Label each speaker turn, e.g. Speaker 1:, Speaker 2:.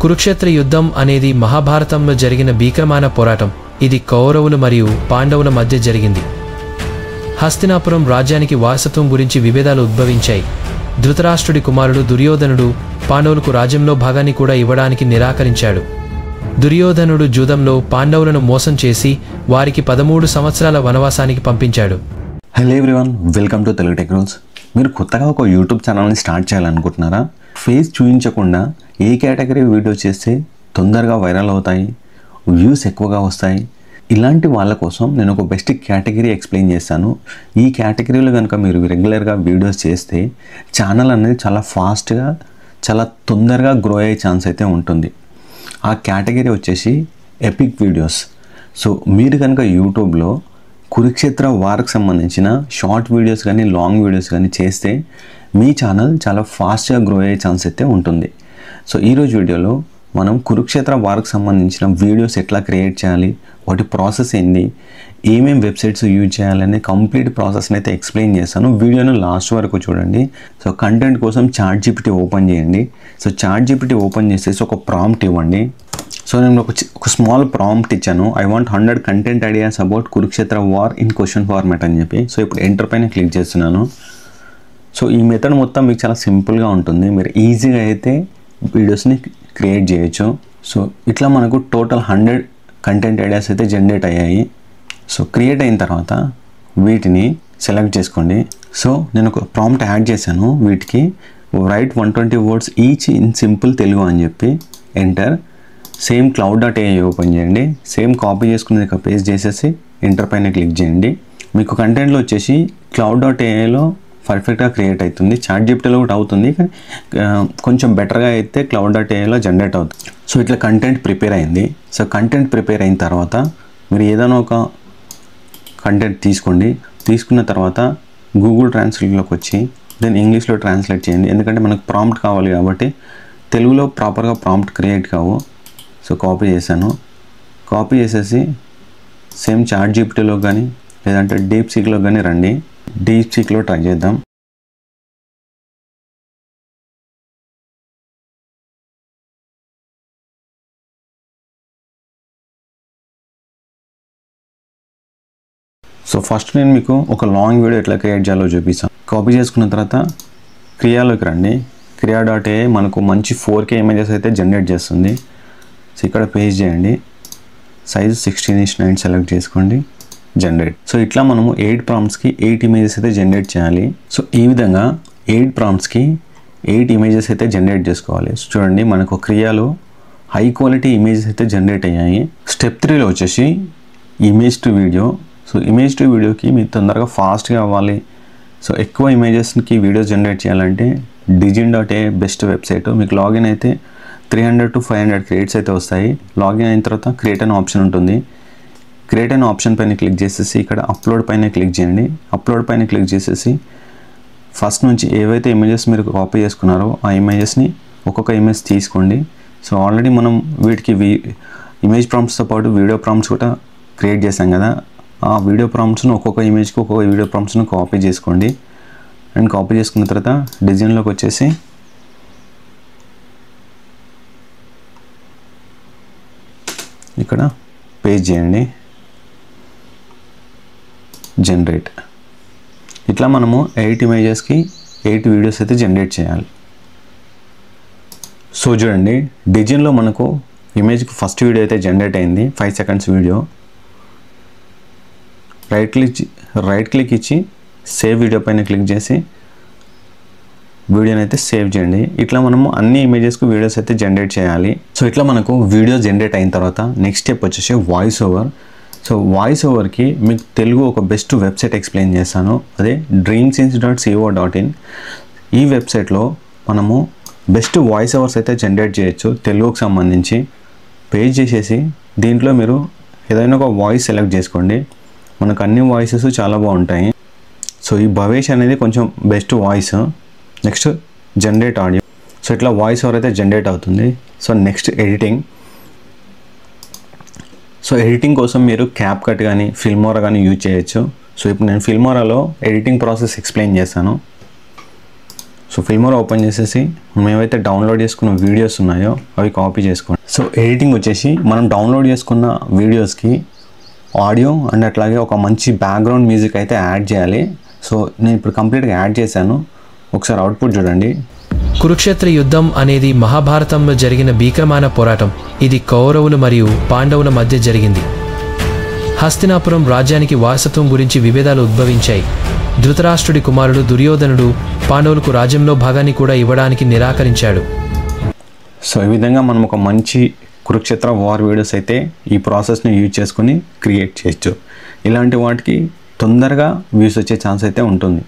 Speaker 1: కురుక్షేత్ర యుద్ధం అనేది మహాభారతంలో జరిగిన భీకరమైన పోరాటం. ఇది కౌరవులు మరియు పాండవుల మధ్య జరిగింది. హస్తినాపురం రాజ్యానికి వారసత్వం గురించి విభేదాలు ఉద్భవించాయి. ధృతరాష్ట్రుడి కుమారుడు దుర్యోధనుడు పాండవులకు రాజ్యంలో భాగాన్ని కూడా ఇవ్వడానికి నిరాకరించాడు. దుర్యోధనుడు జూదంలో పాండవులను మోసం చేసి వారికి 13 సంవత్సరాల వనవాసానికి పంపించాడు.
Speaker 2: Hello everyone, welcome to Telugu tech rules. మీరు కొత్తగా ఒక యూట్యూబ్ ఛానల్ని స్టార్ట్ చేయాలనుకుంటున్నారా? ఫేస్ చూపించకుండా ఏ కేటగిరీ వీడియో చేస్తే తొందరగా వైరల్ అవుతాయి, వ్యూస్ ఎక్కువగా వస్తాయి, ఇలాంటి వాళ్ళ కోసం నేను ఒక బెస్ట్ కేటగిరీ ఎక్స్ప్లెయిన్ చేస్తాను. ఈ కేటగిరీలో కనుక మీరు రెగ్యులర్గా వీడియోస్ చేస్తే ఛానల్ అనేది చాలా ఫాస్ట్గా, చాలా తొందరగా గ్రో అయ్యే ఛాన్స్ అయితే ఉంటుంది. ఆ కేటగిరీ వచ్చేసి ఎపిక్ వీడియోస్. సో మీరు కనుక యూట్యూబ్లో కురుక్షేత్ర వార్కి సంబంధించిన షార్ట్ వీడియోస్ కానీ లాంగ్ వీడియోస్ కానీ చేస్తే మీ ఛానల్ చాలా ఫాస్ట్గా గ్రో అయ్యే ఛాన్స్ అయితే ఉంటుంది. సో ఈరోజు వీడియోలో మనం కురుక్షేత్ర వార్కి సంబంధించిన వీడియోస్ ఎట్లా క్రియేట్ చేయాలి, వాటి ప్రాసెస్ ఏంది, ఏమేమి వెబ్సైట్స్ యూజ్ చేయాలనే కంప్లీట్ ప్రాసెస్ని అయితే ఎక్స్ప్లెయిన్ చేస్తాను. వీడియోను లాస్ట్ వరకు చూడండి. సో కంటెంట్ కోసం ChatGPT ఓపెన్ చేయండి. సో ChatGPT ఓపెన్ చేసేసి ఒక ప్రాంప్ట్ ఇవ్వండి. సో నేను ఒక స్మాల్ ప్రాంప్ట్ ఇచ్చాను. I want 100 content ideas about Kurukshetra war in question format అని చెప్పి. సో ఇప్పుడు ఎంటర్ పైన క్లిక్ చేస్తున్నాను. సో ఈ మెథడ్ మొత్తం మీకు చాలా సింపుల్గా ఉంటుంది. మీరు ఈజీగా అయితే వీడియోస్ని క్రియేట్ చేయొచ్చు. సో ఇట్లా మనకు టోటల్ 100 కంటెంట్ ఐడియాస్ అయితే జనరేట్ అయ్యాయి. సో క్రియేట్ అయిన తర్వాత వీటిని సెలెక్ట్ చేసుకోండి. సో నేను ఒక ప్రాంప్ట్ యాడ్ చేశాను. వీటికి right 120 words each in simple Telugu అని చెప్పి ఎంటర్. సేమ్ cloud.ai ఓపెన్ చేయండి. సేమ్ కాపీ చేసుకునేది ఇక పేస్ట్ చేసేసి ఎంటర్ పైన క్లిక్ చేయండి. మీకు కంటెంట్లో వచ్చేసి cloud.aiలో పర్ఫెక్ట్గా క్రియేట్ అవుతుంది. ChatGPTలో కూడా అవుతుంది, కానీ కొంచెం బెటర్గా అయితే cloud.aiలో జనరేట్ అవుతుంది. సో ఇట్లా కంటెంట్ ప్రిపేర్ అయింది. సో కంటెంట్ ప్రిపేర్ అయిన తర్వాత మీరు ఏదైనా ఒక కంటెంట్ తీసుకోండి. తీసుకున్న తర్వాత గూగుల్ ట్రాన్స్లేట్లోకి వచ్చి దెన్ ఇంగ్లీష్లో ట్రాన్స్లేట్ చేయండి. ఎందుకంటే మనకు ప్రాంప్ట్ కావాలి కాబట్టి తెలుగులో ప్రాపర్గా ప్రాంప్ట్ క్రియేట్ కావు. సో కాపీ చేశాను. కాపీ చేసేసి సేమ్ ChatGPTలో కానీ లేదంటే డీప్సీక్లో కానీ రండి. డీప్సీక్లో ట్రై చేద్దాం. సో ఫస్ట్ నేను మీకు ఒక లాంగ్ వీడియో ఎట్లా క్రియేట్ చేయాలో చూపిస్తాను. కాపీ చేసుకున్న తర్వాత క్రియాలోకి రండి. క్రియా.ai మనకు మంచి 4K ఇమేజెస్ అయితే జనరేట్ చేస్తుంది. సో ఇక్కడ పేస్ట్ చేయండి. సైజ్ 16:9 సెలెక్ట్ చేసుకోండి, జనరేట్. సో ఇట్లా మనము 8 ప్రాంప్ట్స్కి 8 ఇమేజెస్ అయితే జనరేట్ చేయాలి. సో ఈ విధంగా 8 ప్రాంప్ట్స్కి 8 ఇమేజెస్ అయితే జనరేట్ చేసుకోవాలి. సో చూడండి, మనకు క్రియాలో హై క్వాలిటీ ఇమేజెస్ అయితే జనరేట్ అయ్యాయి. స్టెప్ 3లో వచ్చేసి image to video. So image to వీడియోకి మీరు తొందరగా ఫాస్ట్గా అవ్వాలి, సో ఎక్కువ ఇమేజెస్కి వీడియోస్ జనరేట్ చేయాలంటే Digin.ai బెస్ట్ వెబ్సైట్. మీకు లాగిన్ అయితే 300 to 500 క్రియేట్స్ అయితే వస్తాయి. లాగిన్ అయిన తర్వాత క్రియేట్ అనే ఆప్షన్ ఉంటుంది. క్రియేట్ అనే ఆప్షన్ పైన క్లిక్ చేసేసి ఇక్కడ అప్లోడ్ పైన క్లిక్ చేయండి. అప్లోడ్ పైన క్లిక్ చేసేసి ఫస్ట్ నుంచి ఏవైతే ఇమేజెస్ మీరు కాపీ చేసుకున్నారో ఆ ఇమేజెస్ని ఒక్కొక్క ఇమేజ్ తీసుకోండి. సో ఆల్రెడీ మనం వీటికి ఇమేజ్ ప్రాంప్ట్స్తో పాటు వీడియో ప్రాంప్ట్స్ కూడా క్రియేట్ చేసాం కదా, ఆ వీడియో ప్రాంప్ట్స్ను ఒక్కొక్క ఇమేజ్కి ఒక్కొక్క వీడియో ప్రాంప్ట్స్ను కాపీ చేసుకోండి. అండ్ కాపీ చేసుకున్న తర్వాత డిజైన్లోకి వచ్చేసి ఇక్కడ పేస్ట్ చేయండి, జనరేట్. ఇట్లా మనము 8 ఇమేజెస్కి 8 వీడియోస్ అయితే జనరేట్ చేయాలి. సో చూడండి, డిజైన్లో మనకు ఇమేజ్కి ఫస్ట్ వీడియో అయితే జనరేట్ అయింది, 5 seconds వీడియో. రైట్ క్లిక్ ఇచ్చి సేవ్ వీడియో పైన క్లిక్ చేసి వీడియోని అయితే సేవ్ చేయండి. ఇట్లా మనము అన్ని ఇమేజెస్కి వీడియోస్ అయితే జనరేట్ చేయాలి. సో ఇట్లా మనకు వీడియో జనరేట్ అయిన తర్వాత నెక్స్ట్ స్టెప్ వచ్చేసి వాయిస్ ఓవర్. సో వాయిస్ ఓవర్కి మీకు తెలుగు ఒక బెస్ట్ వెబ్సైట్ ఎక్స్ప్లెయిన్ చేస్తాను, అదే dreamscenes.co.in. ఈ వెబ్సైట్లో మనము బెస్ట్ వాయిస్ ఓవర్స్ అయితే జనరేట్ చేయొచ్చు తెలుగుకి సంబంధించి. పేజ్ చేసేసి దీంట్లో మీరు ఏదైనా ఒక వాయిస్ సెలెక్ట్ చేసుకోండి. మనకు అన్ని వాయిసెస్ చాలా బాగుంటాయి. సో ఈ భవేష్ అనేది కొంచెం best voice. Next generate audio. So ఇట్లా వాయిస్ ఓవర్ అయితే జనరేట్ అవుతుంది. So next editing. So editing కోసం మీరు CapCut కానీ ఫిల్మోరా కానీ యూజ్ చేయొచ్చు. సో ఇప్పుడు నేను ఫిల్మోరాలో ఎడిటింగ్ ప్రాసెస్ ఎక్స్ప్లెయిన్ చేస్తాను. సో ఫిల్మోరా ఓపెన్ చేసేసి మేమైతే డౌన్లోడ్ చేసుకున్న వీడియోస్ ఉన్నాయో అవి కాపీ చేసుకోండి. సో ఎడిటింగ్ వచ్చేసి మనం డౌన్లోడ్ చేసుకున్న వీడియోస్కి ఆడియో అండ్ అట్లాగే ఒక మంచి బ్యాక్గ్రౌండ్ మ్యూజిక్ అయితే యాడ్ చేయాలి. సో నేను ఇప్పుడు కంప్లీట్గా యాడ్ చేశాను. ఒకసారి అవుట్పుట్ చూడండి.
Speaker 1: కురుక్షేత్ర యుద్ధం అనేది మహాభారతంలో జరిగిన భీకరమైన పోరాటం. ఇది కౌరవులు మరియు పాండవుల మధ్య జరిగింది. హస్తినాపురం రాజ్యానికి వారసత్వం గురించి విభేదాలు ఉద్భవించాయి. ధృతరాష్ట్రుడి కుమారుడు దుర్యోధనుడు పాండవులకు రాజ్యంలో భాగాన్ని కూడా ఇవ్వడానికి నిరాకరించాడు.
Speaker 2: సో ఈ విధంగా మనం ఒక మంచి కురుక్షేత్ర వార్ వీడియోస్ అయితే ఈ ప్రాసెస్ని యూజ్ చేసుకొని క్రియేట్ చేయొచ్చు. ఇలాంటి వాటికి తొందరగా వ్యూస్ వచ్చే ఛాన్స్ అయితే ఉంటుంది.